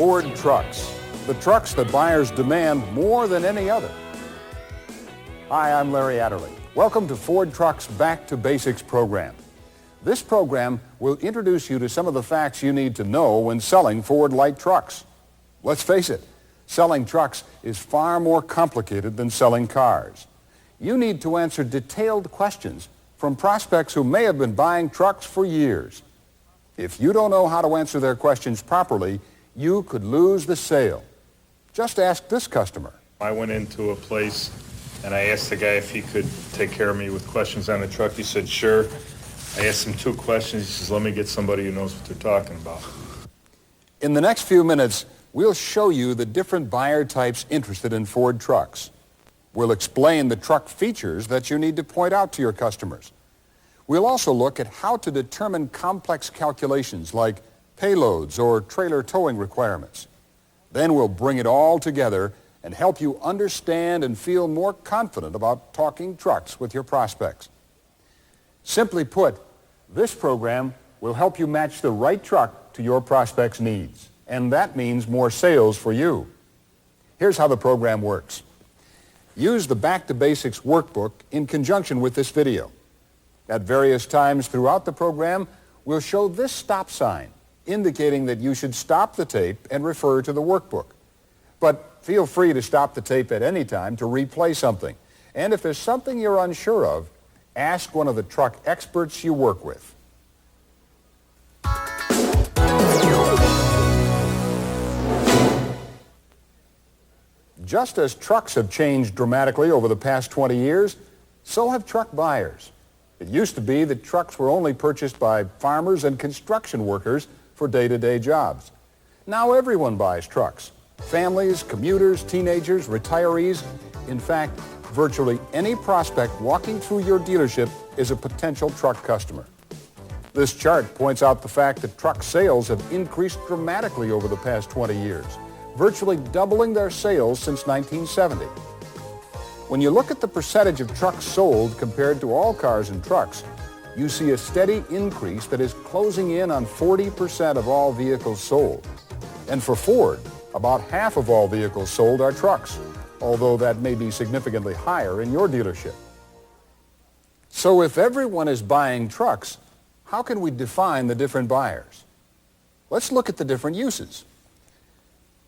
Ford trucks, the trucks that buyers demand more than any other. Hi, I'm Larry Adderley. Welcome to Ford Trucks Back to Basics program. This program will introduce you to some of the facts you need to know when selling Ford light trucks. Let's face it, selling trucks is far more complicated than selling cars. You need to answer detailed questions from prospects who may have been buying trucks for years. If you don't know how to answer their questions properly, you could lose the sale. Just ask this customer. I went into a place and I asked the guy if he could take care of me with questions on the truck. He said, sure. I asked him 2 questions. He says, let me get somebody who knows what they're talking about. In the next few minutes, we'll show you the different buyer types interested in Ford trucks. We'll explain the truck features that you need to point out to your customers. We'll also look at how to determine complex calculations like payloads or trailer towing requirements. Then we'll bring it all together and help you understand and feel more confident about talking trucks with your prospects. Simply put, this program will help you match the right truck to your prospect's needs, and that means more sales for you. Here's how the program works. Use the Back to Basics workbook in conjunction with this video. At various times throughout the program, we'll show this stop sign, indicating that you should stop the tape and refer to the workbook. But feel free to stop the tape at any time to replay something. And if there's something you're unsure of, ask one of the truck experts you work with. Just as trucks have changed dramatically over the past 20 years, so have truck buyers. It used to be that trucks were only purchased by farmers and construction workers for day-to-day jobs. Now everyone buys trucks. Families, commuters, teenagers, retirees. In fact, virtually any prospect walking through your dealership is a potential truck customer. This chart points out the fact that truck sales have increased dramatically over the past 20 years, virtually doubling their sales since 1970. When you look at the percentage of trucks sold compared to all cars and trucks, you see a steady increase that is closing in on 40% of all vehicles sold. And for Ford, about half of all vehicles sold are trucks, although that may be significantly higher in your dealership. So if everyone is buying trucks, how can we define the different buyers? Let's look at the different uses.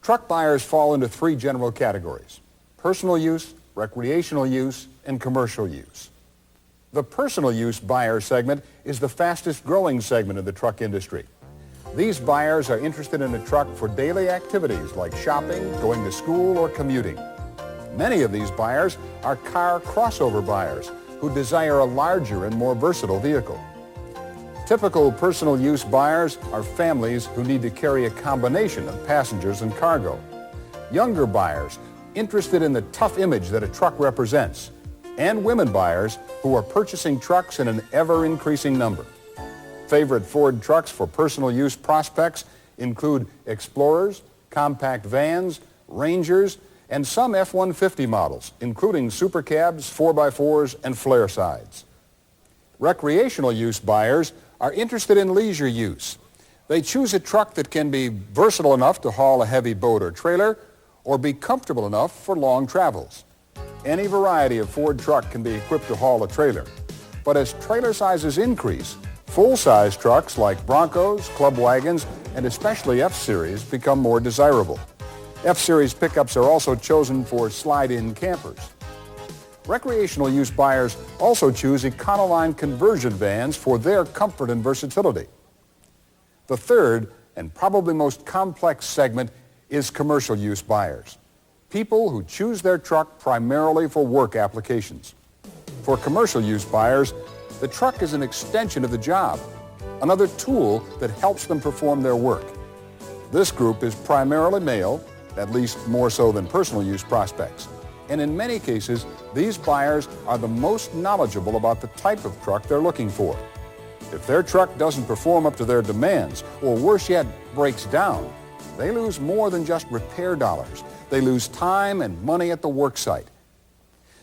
Truck buyers fall into 3 general categories: personal use, recreational use, and commercial use. The personal use buyer segment is the fastest growing segment of the truck industry. These buyers are interested in a truck for daily activities like shopping, going to school, or commuting. Many of these buyers are car crossover buyers who desire a larger and more versatile vehicle. Typical personal use buyers are families who need to carry a combination of passengers and cargo. Younger buyers interested in the tough image that a truck represents, and women buyers who are purchasing trucks in an ever-increasing number. Favorite Ford trucks for personal use prospects include Explorers, compact vans, Rangers, and some F-150 models, including Super Cabs, 4x4s, and flare sides. Recreational use buyers are interested in leisure use. They choose a truck that can be versatile enough to haul a heavy boat or trailer, or be comfortable enough for long travels. Any variety of Ford truck can be equipped to haul a trailer. But as trailer sizes increase, full-size trucks like Broncos, club wagons, and especially F-Series become more desirable. F-Series pickups are also chosen for slide-in campers. Recreational use buyers also choose Econoline conversion vans for their comfort and versatility. The third, and probably most complex segment, is commercial use buyers. People who choose their truck primarily for work applications. For commercial use buyers, the truck is an extension of the job, another tool that helps them perform their work. This group is primarily male, at least more so than personal use prospects. And in many cases, these buyers are the most knowledgeable about the type of truck they're looking for. If their truck doesn't perform up to their demands, or worse yet, breaks down, they lose more than just repair dollars. They lose time and money at the work site.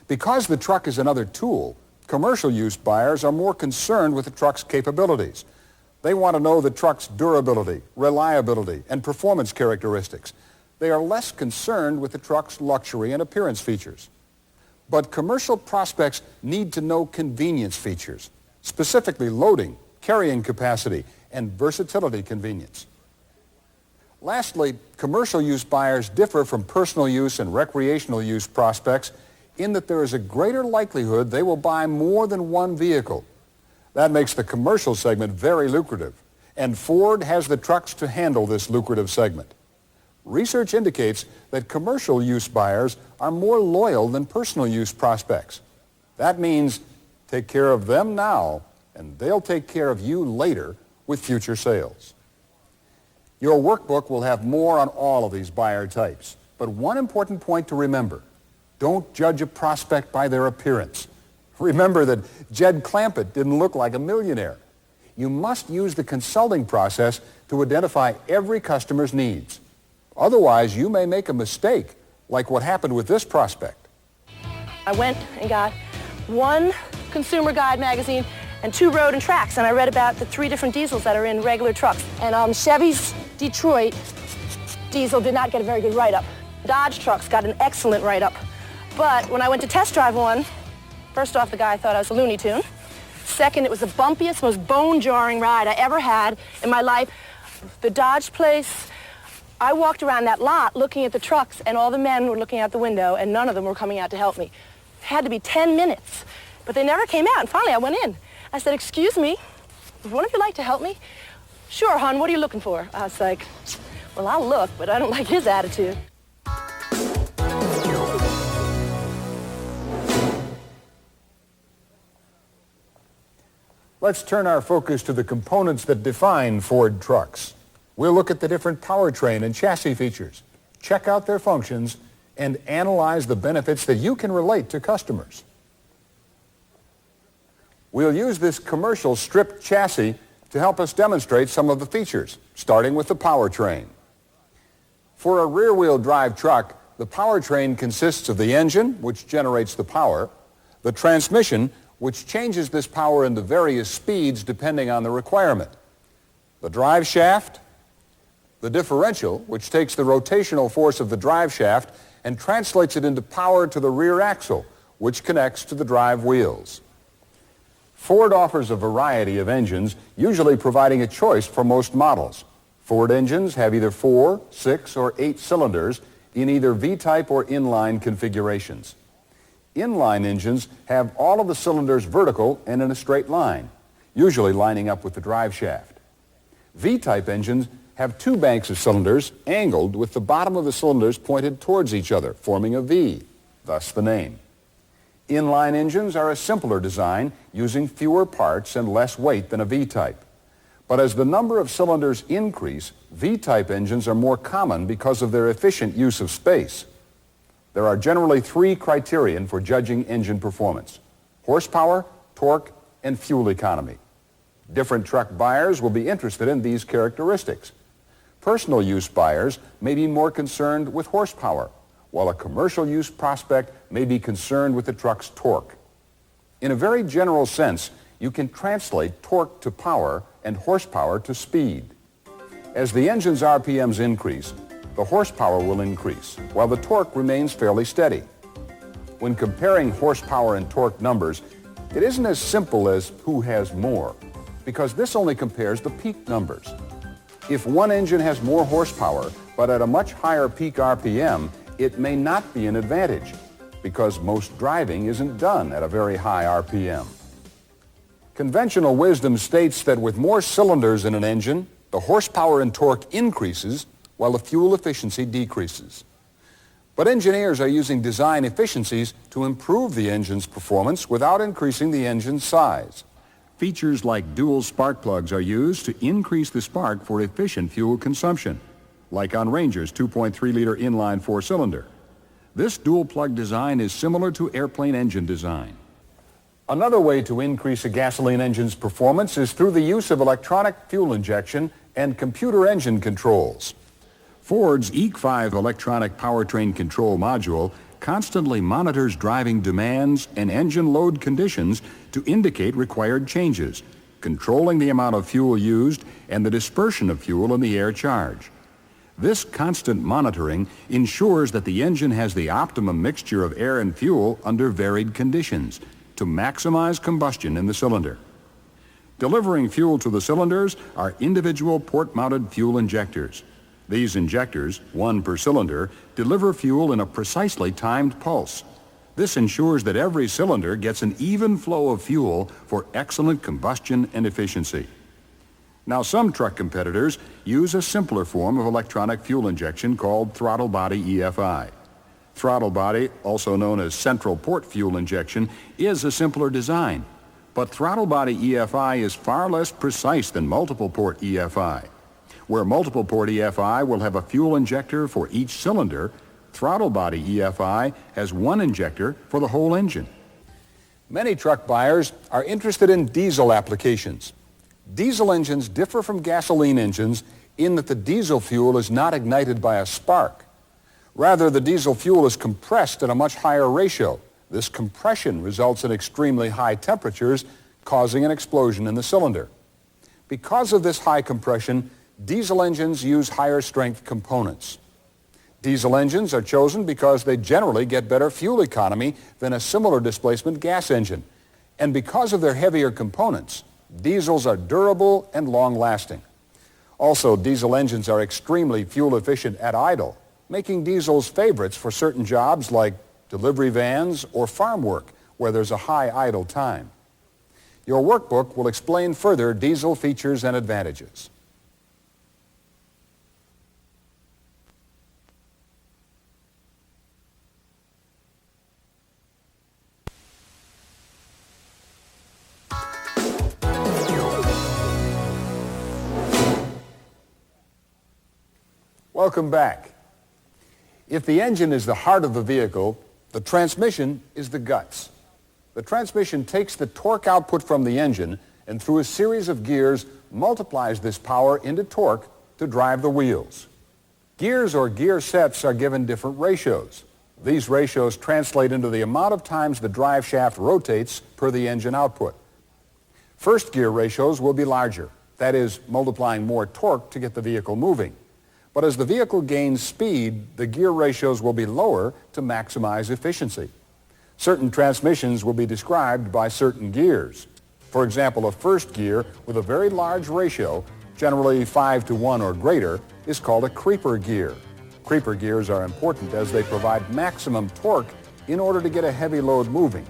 Because the truck is another tool, commercial use buyers are more concerned with the truck's capabilities. They want to know the truck's durability, reliability, and performance characteristics. They are less concerned with the truck's luxury and appearance features. But commercial prospects need to know convenience features, specifically loading, carrying capacity, and versatility convenience. Lastly, commercial use buyers differ from personal use and recreational use prospects in that there is a greater likelihood they will buy more than one vehicle. That makes the commercial segment very lucrative, and Ford has the trucks to handle this lucrative segment. Research indicates that commercial use buyers are more loyal than personal use prospects. That means take care of them now, and they'll take care of you later with future sales. Your workbook will have more on all of these buyer types, but one important point to remember: don't judge a prospect by their appearance. Remember that Jed Clampett didn't look like a millionaire. You must use the consulting process to identify every customer's needs. Otherwise, you may make a mistake, like what happened with this prospect. I went and got one consumer guide magazine and 2 road and tracks, and I read about the 3 different diesels that are in regular trucks. And Chevy's Detroit diesel did not get a very good write-up. Dodge trucks got an excellent write-up. But when I went to test drive one, first off, the guy thought I was a Looney Tune. Second, it was the bumpiest, most bone-jarring ride I ever had in my life. The Dodge place, I walked around that lot looking at the trucks, and all the men were looking out the window, and none of them were coming out to help me. It had to be 10 minutes, but they never came out, and finally I went in. I said, "Excuse me, would one of you like to help me?" "Sure, hon, what are you looking for?" I was like, "Well, I'll look, but I don't like his attitude." Let's turn our focus to the components that define Ford trucks. We'll look at the different powertrain and chassis features, check out their functions, and analyze the benefits that you can relate to customers. We'll use this commercial stripped chassis to help us demonstrate some of the features, starting with the powertrain. For a rear-wheel drive truck, the powertrain consists of the engine, which generates the power, the transmission, which changes this power into various speeds depending on the requirement, the drive shaft, the differential, which takes the rotational force of the drive shaft and translates it into power to the rear axle, which connects to the drive wheels. Ford offers a variety of engines, usually providing a choice for most models. Ford engines have either 4, 6, or 8 cylinders in either V-type or inline configurations. Inline engines have all of the cylinders vertical and in a straight line, usually lining up with the drive shaft. V-type engines have 2 banks of cylinders angled with the bottom of the cylinders pointed towards each other, forming a V, thus the name. Inline engines are a simpler design, using fewer parts and less weight than a V-type. But as the number of cylinders increase, V-type engines are more common because of their efficient use of space. There are generally 3 criterion for judging engine performance: horsepower, torque, and fuel economy. Different truck buyers will be interested in these characteristics. Personal use buyers may be more concerned with horsepower, while a commercial use prospect may be concerned with the truck's torque. In a very general sense, you can translate torque to power and horsepower to speed. As the engine's RPMs increase, the horsepower will increase, while the torque remains fairly steady. When comparing horsepower and torque numbers, it isn't as simple as who has more, because this only compares the peak numbers. If one engine has more horsepower, but at a much higher peak RPM, it may not be an advantage, because most driving isn't done at a very high RPM. Conventional wisdom states that with more cylinders in an engine, the horsepower and torque increases while the fuel efficiency decreases. But engineers are using design efficiencies to improve the engine's performance without increasing the engine's size. Features like dual spark plugs are used to increase the spark for efficient fuel consumption, like on Ranger's 2.3-liter inline 4-cylinder. This dual plug design is similar to airplane engine design. Another way to increase a gasoline engine's performance is through the use of electronic fuel injection and computer engine controls. Ford's EEC-5 electronic powertrain control module constantly monitors driving demands and engine load conditions to indicate required changes, controlling the amount of fuel used and the dispersion of fuel in the air charge. This constant monitoring ensures that the engine has the optimum mixture of air and fuel under varied conditions to maximize combustion in the cylinder. Delivering fuel to the cylinders are individual port-mounted fuel injectors. These injectors, one per cylinder, deliver fuel in a precisely timed pulse. This ensures that every cylinder gets an even flow of fuel for excellent combustion and efficiency. Now, some truck competitors use a simpler form of electronic fuel injection called throttle body EFI. Throttle body, also known as central port fuel injection, is a simpler design. But throttle body EFI is far less precise than multiple port EFI. Where multiple port EFI will have a fuel injector for each cylinder, throttle body EFI has one injector for the whole engine. Many truck buyers are interested in diesel applications. Diesel engines differ from gasoline engines in that the diesel fuel is not ignited by a spark. Rather, the diesel fuel is compressed at a much higher ratio. This compression results in extremely high temperatures, causing an explosion in the cylinder. Because of this high compression, diesel engines use higher strength components. Diesel engines are chosen because they generally get better fuel economy than a similar displacement gas engine. And because of their heavier components, diesels are durable and long-lasting. Also, diesel engines are extremely fuel efficient at idle, making diesels favorites for certain jobs like delivery vans or farm work where there's a high idle time. Your workbook will explain further diesel features and advantages. Welcome back. If the engine is the heart of the vehicle, the transmission is the guts. The transmission takes the torque output from the engine and through a series of gears multiplies this power into torque to drive the wheels. Gears or gear sets are given different ratios. These ratios translate into the amount of times the drive shaft rotates per the engine output. First gear ratios will be larger, that is, multiplying more torque to get the vehicle moving. But as the vehicle gains speed, the gear ratios will be lower to maximize efficiency. Certain transmissions will be described by certain gears. For example, a first gear with a very large ratio, generally 5:1 or greater, is called a creeper gear. Creeper gears are important as they provide maximum torque in order to get a heavy load moving.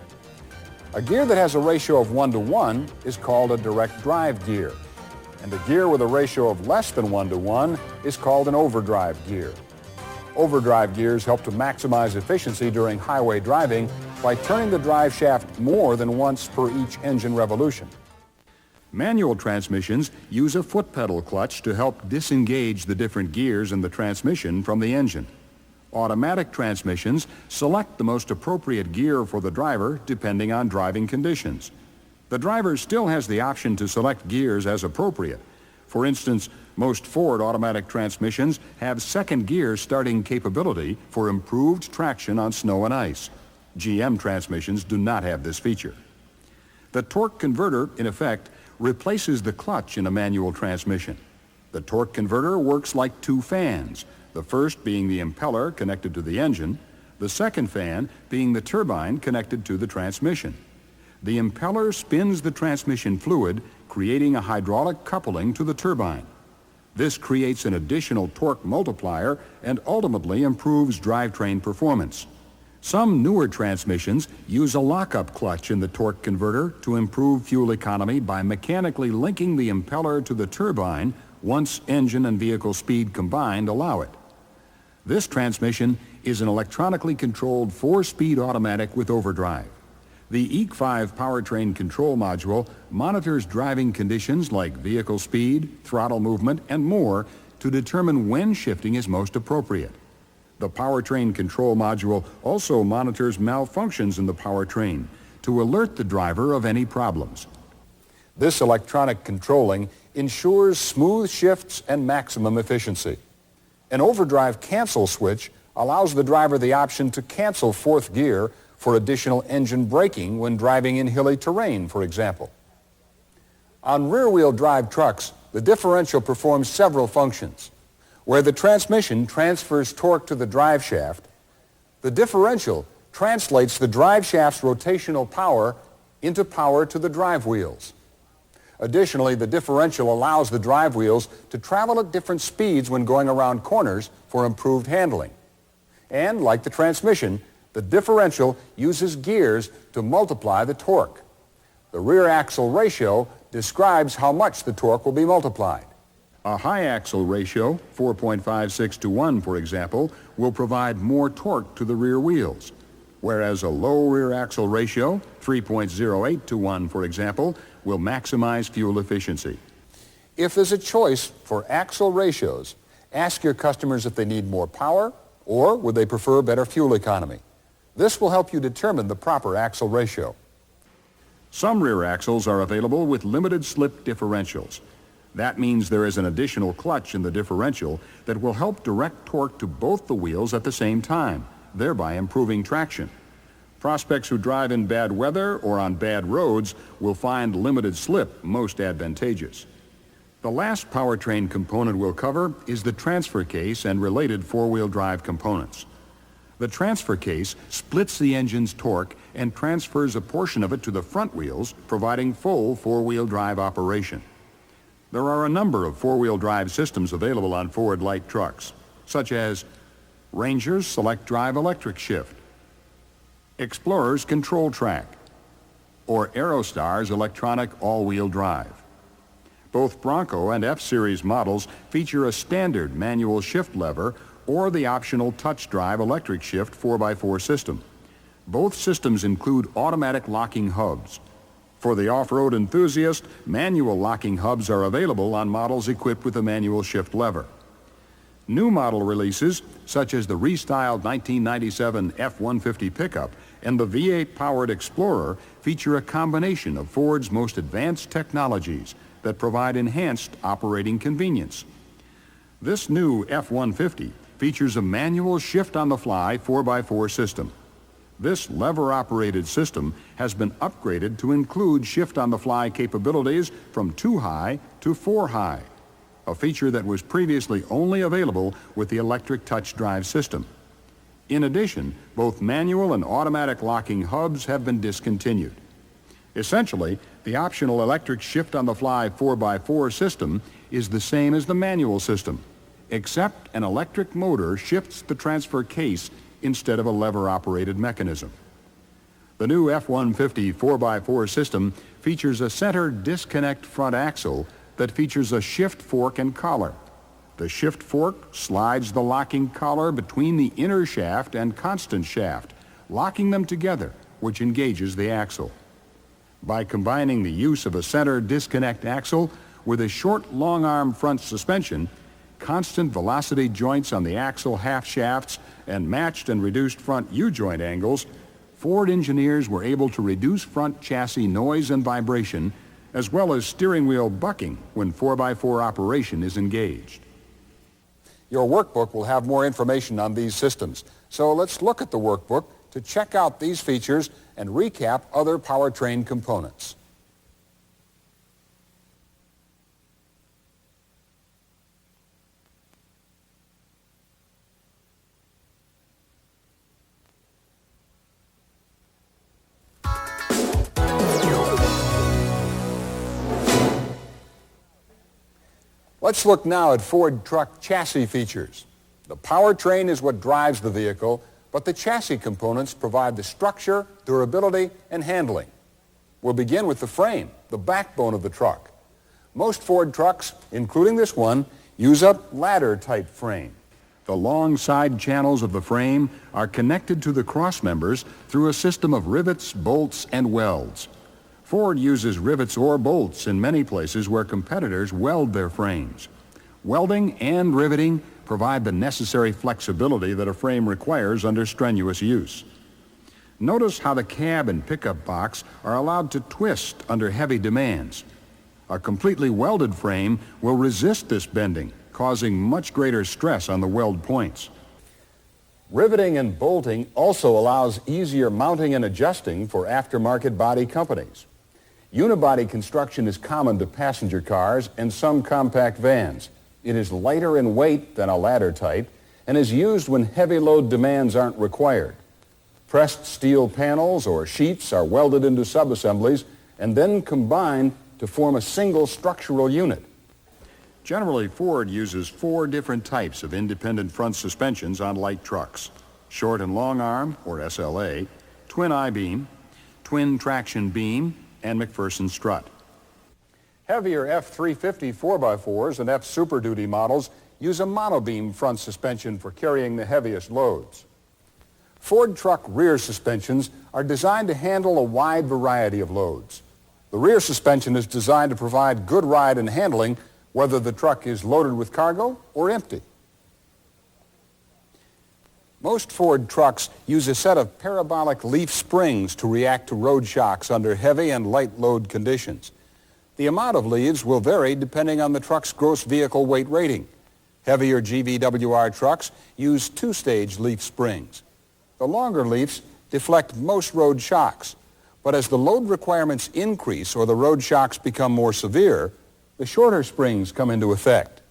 A gear that has a ratio of 1:1 is called a direct drive gear. And a gear with a ratio of less than 1:1 is called an overdrive gear. Overdrive gears help to maximize efficiency during highway driving by turning the drive shaft more than once per each engine revolution. Manual transmissions use a foot pedal clutch to help disengage the different gears in the transmission from the engine. Automatic transmissions select the most appropriate gear for the driver depending on driving conditions. The driver still has the option to select gears as appropriate. For instance, most Ford automatic transmissions have second gear starting capability for improved traction on snow and ice. GM transmissions do not have this feature. The torque converter, in effect, replaces the clutch in a manual transmission. The torque converter works like two fans, the first being the impeller connected to the engine, the second fan being the turbine connected to the transmission. The impeller spins the transmission fluid, creating a hydraulic coupling to the turbine. This creates an additional torque multiplier and ultimately improves drivetrain performance. Some newer transmissions use a lockup clutch in the torque converter to improve fuel economy by mechanically linking the impeller to the turbine once engine and vehicle speed combined allow it. This transmission is an electronically controlled 4-speed automatic with overdrive. The EEC-5 powertrain control module monitors driving conditions like vehicle speed, throttle movement, and more to determine when shifting is most appropriate. The powertrain control module also monitors malfunctions in the powertrain to alert the driver of any problems. This electronic controlling ensures smooth shifts and maximum efficiency. An overdrive cancel switch allows the driver the option to cancel fourth gear for additional engine braking when driving in hilly terrain, for example. On rear-wheel drive trucks, the differential performs several functions. Where the transmission transfers torque to the drive shaft, the differential translates the drive shaft's rotational power into power to the drive wheels. Additionally, the differential allows the drive wheels to travel at different speeds when going around corners for improved handling. And like the transmission, the differential uses gears to multiply the torque. The rear axle ratio describes how much the torque will be multiplied. A high axle ratio, 4.56 to 1, for example, will provide more torque to the rear wheels, whereas a low rear axle ratio, 3.08 to 1, for example, will maximize fuel efficiency. If there's a choice for axle ratios, ask your customers if they need more power or would they prefer better fuel economy. This will help you determine the proper axle ratio. Some rear axles are available with limited slip differentials. That means there is an additional clutch in the differential that will help direct torque to both the wheels at the same time, thereby improving traction. Prospects who drive in bad weather or on bad roads will find limited slip most advantageous. The last powertrain component we'll cover is the transfer case and related four-wheel drive components. The transfer case splits the engine's torque and transfers a portion of it to the front wheels, providing full four-wheel drive operation. There are a number of four-wheel drive systems available on Ford light trucks, such as Ranger's Select Drive Electric Shift, Explorer's Control Track, or Aerostar's Electronic All-Wheel Drive. Both Bronco and F-Series models feature a standard manual shift lever or the optional touch drive electric shift 4x4 system. Both systems include automatic locking hubs. For the off-road enthusiast, manual locking hubs are available on models equipped with a manual shift lever. New model releases, such as the restyled 1997 F-150 pickup and the V8-powered Explorer, feature a combination of Ford's most advanced technologies that provide enhanced operating convenience. This new F-150 features a manual shift-on-the-fly 4x4 system. This lever-operated system has been upgraded to include shift-on-the-fly capabilities from 2-high to 4-high, a feature that was previously only available with the electric touch drive system. In addition, both manual and automatic locking hubs have been discontinued. Essentially, the optional electric shift-on-the-fly 4x4 system is the same as the manual system, except an electric motor shifts the transfer case instead of a lever-operated mechanism. The new F-150 4x4 system features a center disconnect front axle that features a shift fork and collar. The shift fork slides the locking collar between the inner shaft and constant shaft, locking them together, which engages the axle. By combining the use of a center disconnect axle with a short long-arm front suspension, constant velocity joints on the axle half shafts, and matched and reduced front U-joint angles, Ford engineers were able to reduce front chassis noise and vibration, as well as steering wheel bucking when 4x4 operation is engaged. Your workbook will have more information on these systems, so let's look at the workbook to check out these features and recap other powertrain components. Let's look now at Ford truck chassis features. The powertrain is what drives the vehicle, but the chassis components provide the structure, durability, and handling. We'll begin with the frame, the backbone of the truck. Most Ford trucks, including this one, use a ladder-type frame. The long side channels of the frame are connected to the crossmembers through a system of rivets, bolts, and welds. Ford uses rivets or bolts in many places where competitors weld their frames. Welding and riveting provide the necessary flexibility that a frame requires under strenuous use. Notice how the cab and pickup box are allowed to twist under heavy demands. A completely welded frame will resist this bending, causing much greater stress on the weld points. Riveting and bolting also allows easier mounting and adjusting for aftermarket body companies. Unibody construction is common to passenger cars and some compact vans. It is lighter in weight than a ladder type and is used when heavy load demands aren't required. Pressed steel panels or sheets are welded into subassemblies and then combined to form a single structural unit. Generally, Ford uses 4 different types of independent front suspensions on light trucks: short and long arm, or SLA, twin I-beam, twin traction beam, and McPherson strut. Heavier F-350 4x4s and F-Super Duty models use a monobeam front suspension for carrying the heaviest loads. Ford truck rear suspensions are designed to handle a wide variety of loads. The rear suspension is designed to provide good ride and handling whether the truck is loaded with cargo or empty. Most Ford trucks use a set of parabolic leaf springs to react to road shocks under heavy and light load conditions. The amount of leaves will vary depending on the truck's gross vehicle weight rating. Heavier GVWR trucks use 2-stage leaf springs. The longer leafs deflect most road shocks, but as the load requirements increase or the road shocks become more severe, the shorter springs come into effect.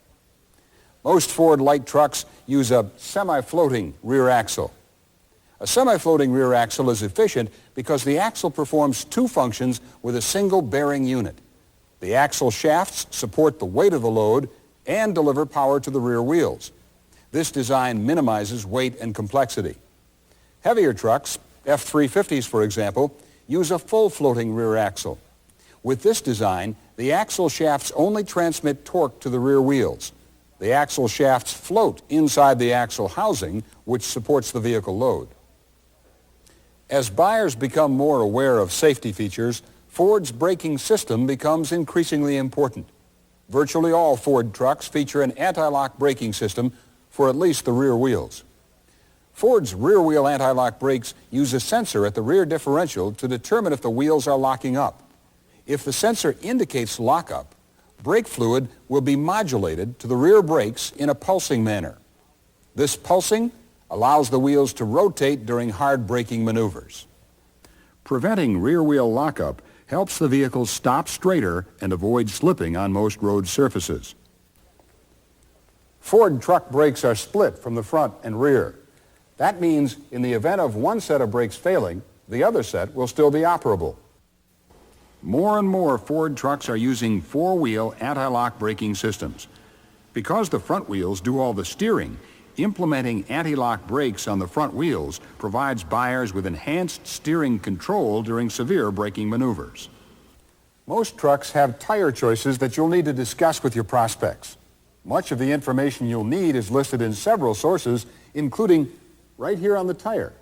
Most Ford light trucks use a semi-floating rear axle. A semi-floating rear axle is efficient because the axle performs 2 functions with a single bearing unit. The axle shafts support the weight of the load and deliver power to the rear wheels. This design minimizes weight and complexity. Heavier trucks, F-350s for example, use a full floating rear axle. With this design, the axle shafts only transmit torque to the rear wheels. The axle shafts float inside the axle housing, which supports the vehicle load. As buyers become more aware of safety features, Ford's braking system becomes increasingly important. Virtually all Ford trucks feature an anti-lock braking system for at least the rear wheels. Ford's rear wheel anti-lock brakes use a sensor at the rear differential to determine if the wheels are locking up. If the sensor indicates lockup, brake fluid will be modulated to the rear brakes in a pulsing manner. This pulsing allows the wheels to rotate during hard braking maneuvers. Preventing rear wheel lockup helps the vehicle stop straighter and avoid slipping on most road surfaces. Ford truck brakes are split from the front and rear. That means in the event of one set of brakes failing, the other set will still be operable. More and more Ford trucks are using 4-wheel anti-lock braking systems. Because the front wheels do all the steering, implementing anti-lock brakes on the front wheels provides buyers with enhanced steering control during severe braking maneuvers. Most trucks have tire choices that you'll need to discuss with your prospects. Much of the information you'll need is listed in several sources, including right here on the tire.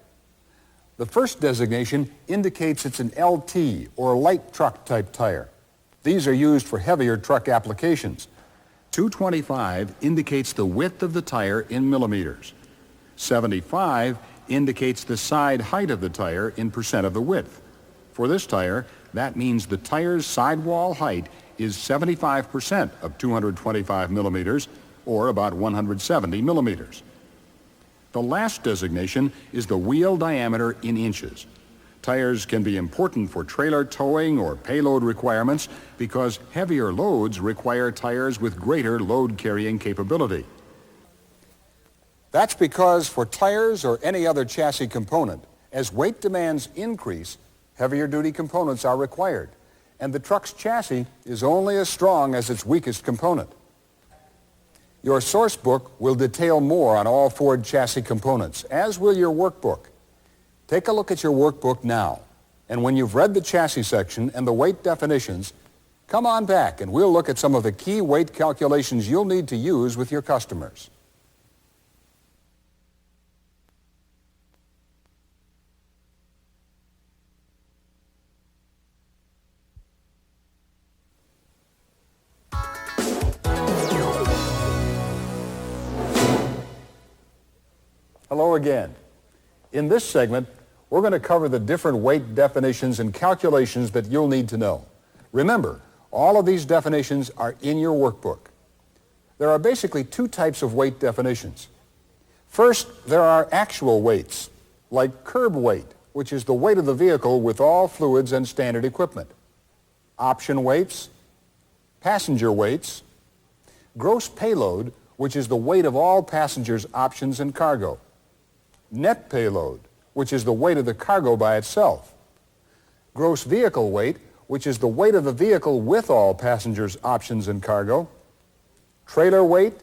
The first designation indicates it's an LT, or light truck type tire. These are used for heavier truck applications. 225 indicates the width of the tire in millimeters. 75 indicates the side height of the tire in percent of the width. For this tire, that means the tire's sidewall height is 75% of 225 millimeters, or about 170 millimeters. The last designation is the wheel diameter in inches. Tires can be important for trailer towing or payload requirements because heavier loads require tires with greater load carrying capability. That's because for tires or any other chassis component, as weight demands increase, heavier duty components are required, and the truck's chassis is only as strong as its weakest component. Your source book will detail more on all Ford chassis components, as will your workbook. Take a look at your workbook now, and when you've read the chassis section and the weight definitions, come on back and we'll look at some of the key weight calculations you'll need to use with your customers. Hello again. In this segment, we're going to cover the different weight definitions and calculations that you'll need to know. Remember, all of these definitions are in your workbook. There are basically 2 types of weight definitions. First, there are actual weights, like curb weight, which is the weight of the vehicle with all fluids and standard equipment. option weights, passenger weights, gross payload, which is the weight of all passengers, options, and cargo, net payload, which is the weight of the cargo by itself, gross vehicle weight, which is the weight of the vehicle with all passengers, options, and cargo, trailer weight,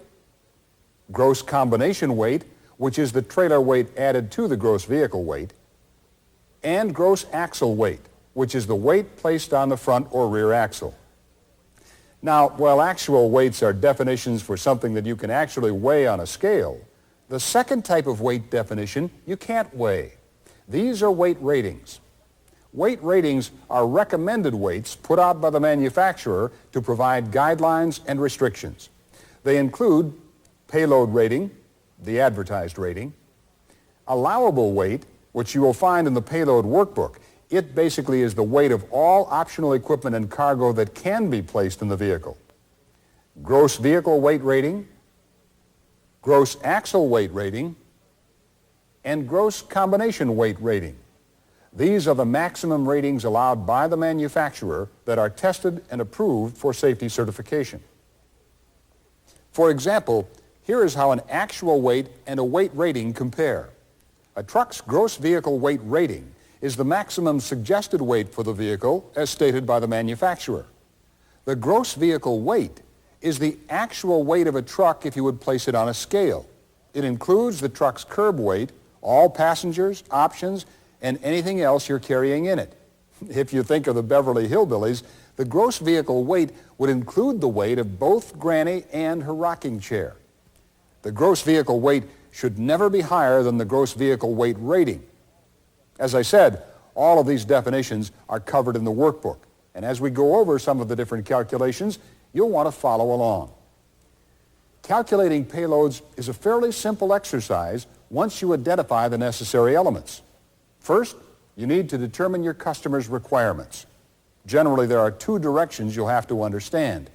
gross combination weight, which is the trailer weight added to the gross vehicle weight, and gross axle weight, which is the weight placed on the front or rear axle. Now, while actual weights are definitions for something that you can actually weigh on a scale, the second type of weight definition you can't weigh. These are weight ratings. Weight ratings are recommended weights put out by the manufacturer to provide guidelines and restrictions. They include payload rating, the advertised rating, allowable weight, which you will find in the payload workbook. It basically is the weight of all optional equipment and cargo that can be placed in the vehicle. Gross vehicle weight rating, gross axle weight rating, and gross combination weight rating. These are the maximum ratings allowed by the manufacturer that are tested and approved for safety certification. For example, here is how an actual weight and a weight rating compare. A truck's gross vehicle weight rating is the maximum suggested weight for the vehicle as stated by the manufacturer. The gross vehicle weight is the actual weight of a truck if you would place it on a scale. It includes the truck's curb weight, all passengers, options, and anything else you're carrying in it. If you think of the Beverly Hillbillies, the gross vehicle weight would include the weight of both Granny and her rocking chair. The gross vehicle weight should never be higher than the gross vehicle weight rating. As I said, all of these definitions are covered in the workbook, and as we go over some of the different calculations, you'll want to follow along. Calculating payloads is a fairly simple exercise once you identify the necessary elements. First, you need to determine your customer's requirements. Generally, there are two directions you'll have to understand.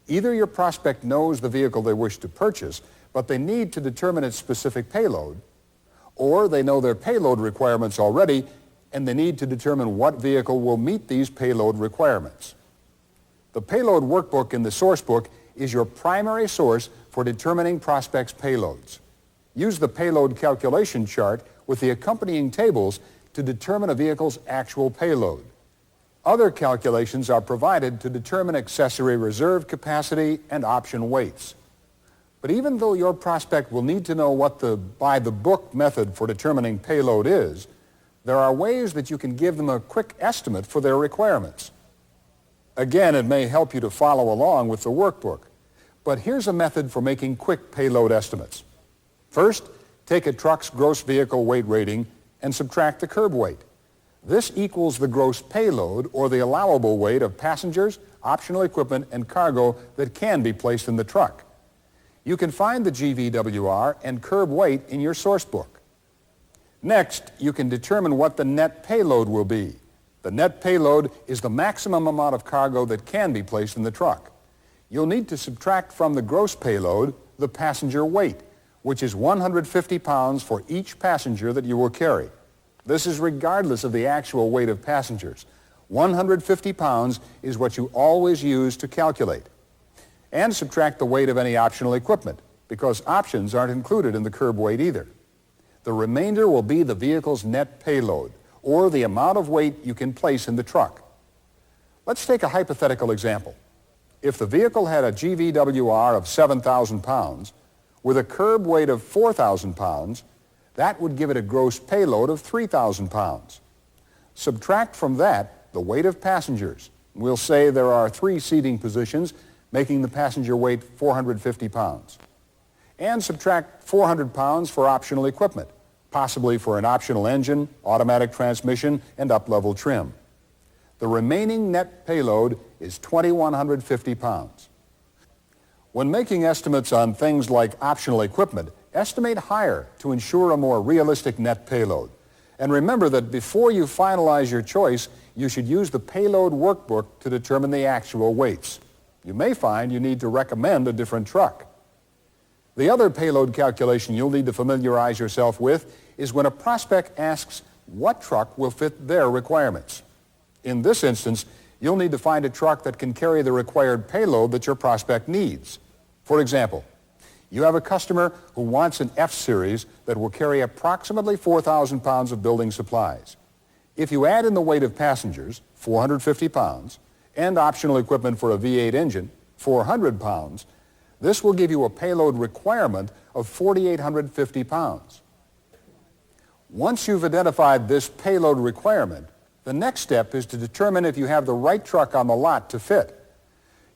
Either your prospect knows the vehicle they wish to purchase, but they need to determine its specific payload, or they know their payload requirements already, and they need to determine what vehicle will meet these payload requirements. The payload workbook in the source book is your primary source for determining prospects' payloads. Use the payload calculation chart with the accompanying tables to determine a vehicle's actual payload. Other calculations are provided to determine accessory reserve capacity and option weights. But even though your prospect will need to know what the by-the-book method for determining payload is, there are ways that you can give them a quick estimate for their requirements. Again, it may help you to follow along with the workbook, but here's a method for making quick payload estimates. First, take a truck's gross vehicle weight rating and subtract the curb weight. This equals the gross payload, or the allowable weight of passengers, optional equipment, and cargo that can be placed in the truck. You can find the GVWR and curb weight in your source book. Next, you can determine what the net payload will be. The net payload is the maximum amount of cargo that can be placed in the truck. You'll need to subtract from the gross payload the passenger weight, which is 150 pounds for each passenger that you will carry. This is regardless of the actual weight of passengers. 150 pounds is what you always use to calculate. And subtract the weight of any optional equipment, because options aren't included in the curb weight either. The remainder will be the vehicle's net payload, or the amount of weight you can place in the truck. Let's take a hypothetical example. If the vehicle had a GVWR of 7,000 pounds, with a curb weight of 4,000 pounds, that would give it a gross payload of 3,000 pounds. Subtract from that the weight of passengers. We'll say there are 3 seating positions, making the passenger weight 450 pounds. And subtract 400 pounds for optional equipment, possibly for an optional engine, automatic transmission, and up-level trim. The remaining net payload is 2,150 pounds. When making estimates on things like optional equipment, estimate higher to ensure a more realistic net payload. And remember that before you finalize your choice, you should use the payload workbook to determine the actual weights. You may find you need to recommend a different truck. The other payload calculation you'll need to familiarize yourself with is when a prospect asks what truck will fit their requirements. In this instance, you'll need to find a truck that can carry the required payload that your prospect needs. For example, you have a customer who wants an F-Series that will carry approximately 4,000 pounds of building supplies. If you add in the weight of passengers, 450 pounds, and optional equipment for a V8 engine, 400 pounds, this will give you a payload requirement of 4,850 pounds. Once you've identified this payload requirement, the next step is to determine if you have the right truck on the lot to fit.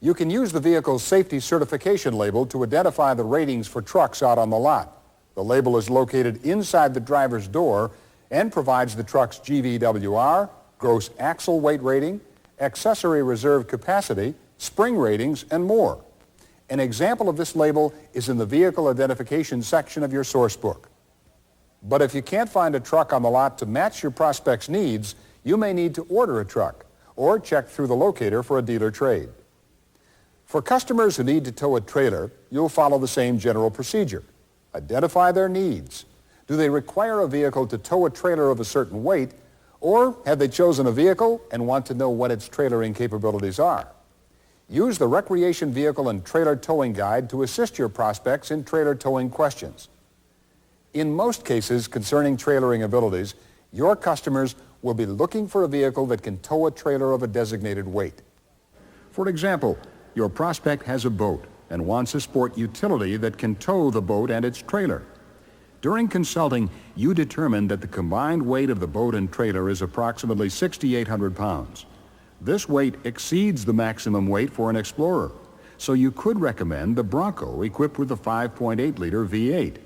You can use the vehicle's safety certification label to identify the ratings for trucks out on the lot. The label is located inside the driver's door and provides the truck's GVWR, gross axle weight rating, accessory reserve capacity, spring ratings, and more. An example of this label is in the vehicle identification section of your source book. But if you can't find a truck on the lot to match your prospect's needs, you may need to order a truck or check through the locator for a dealer trade. For customers who need to tow a trailer, you'll follow the same general procedure. Identify their needs. Do they require a vehicle to tow a trailer of a certain weight, or have they chosen a vehicle and want to know what its trailering capabilities are? Use the Recreation Vehicle and Trailer Towing Guide to assist your prospects in trailer towing questions. In most cases concerning trailering abilities, your customers will be looking for a vehicle that can tow a trailer of a designated weight. For example, your prospect has a boat and wants a sport utility that can tow the boat and its trailer. During consulting, you determine that the combined weight of the boat and trailer is approximately 6,800 pounds. This weight exceeds the maximum weight for an Explorer, so you could recommend the Bronco equipped with a 5.8-liter V8.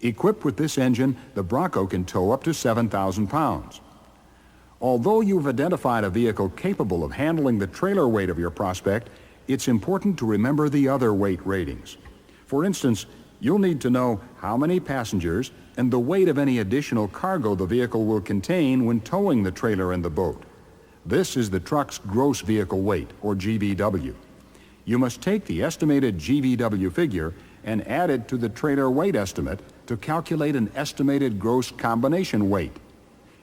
Equipped with this engine, the Bronco can tow up to 7,000 pounds. Although you've identified a vehicle capable of handling the trailer weight of your prospect, it's important to remember the other weight ratings. For instance, you'll need to know how many passengers and the weight of any additional cargo the vehicle will contain when towing the trailer and the boat. This is the truck's gross vehicle weight, or GVW. You must take the estimated GVW figure and add it to the trailer weight estimate to calculate an estimated gross combination weight.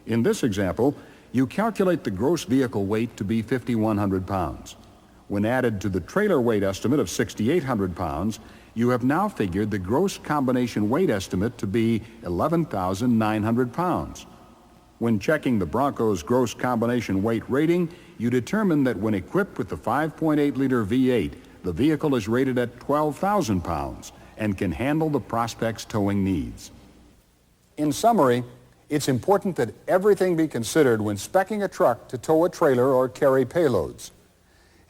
In this example, you calculate the gross vehicle weight to be 5,100 pounds. When added to the trailer weight estimate of 6,800 pounds, you have now figured the gross combination weight estimate to be 11,900 pounds. When checking the Bronco's gross combination weight rating, you determine that when equipped with the 5.8-liter V8, the vehicle is rated at 12,000 pounds and can handle the prospect's towing needs. In summary, it's important that everything be considered when speccing a truck to tow a trailer or carry payloads.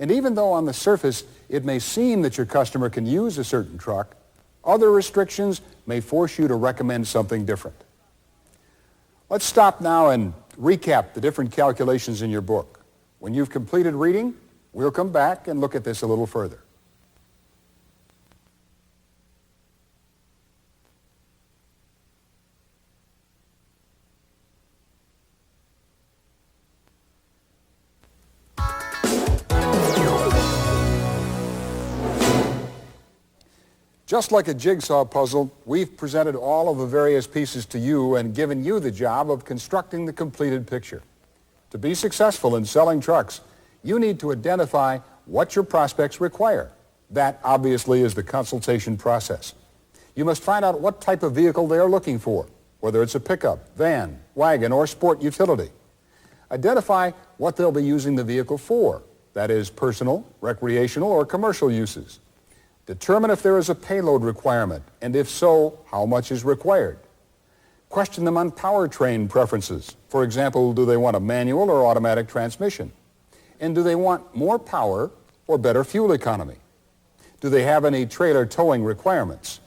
And even though on the surface it may seem that your customer can use a certain truck, other restrictions may force you to recommend something different. Let's stop now and recap the different calculations in your book. When you've completed reading, we'll come back and look at this a little further. Just like a jigsaw puzzle, we've presented all of the various pieces to you and given you the job of constructing the completed picture. To be successful in selling trucks, you need to identify what your prospects require. That obviously is the consultation process. You must find out what type of vehicle they are looking for, whether it's a pickup, van, wagon, or sport utility. Identify what they'll be using the vehicle for, that is, personal, recreational, or commercial uses. Determine if there is a payload requirement, and if so, how much is required. Question them on powertrain preferences. For example, do they want a manual or automatic transmission? And do they want more power or better fuel economy? Do they have any trailer towing requirements?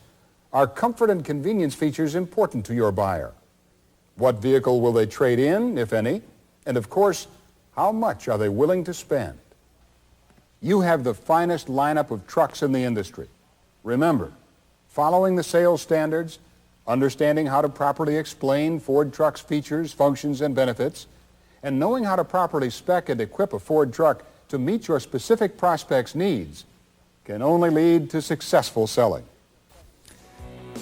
Are comfort and convenience features important to your buyer? What vehicle will they trade in, if any? And of course, how much are they willing to spend? You have the finest lineup of trucks in the industry. Remember, following the sales standards, understanding how to properly explain Ford trucks' features, functions, and benefits, and knowing how to properly spec and equip a Ford truck to meet your specific prospect's needs can only lead to successful selling.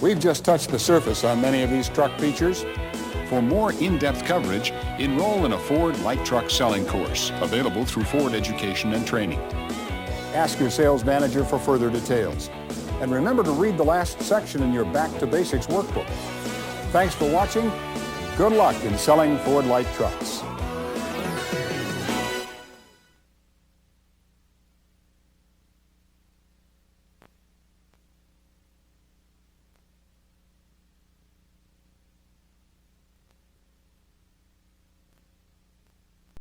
We've just touched the surface on many of these truck features. For more in-depth coverage, enroll in a Ford Light Truck Selling Course, available through Ford Education and Training. Ask your sales manager for further details. And remember to read the last section in your Back to Basics workbook. Thanks for watching. Good luck in selling Ford Light Trucks.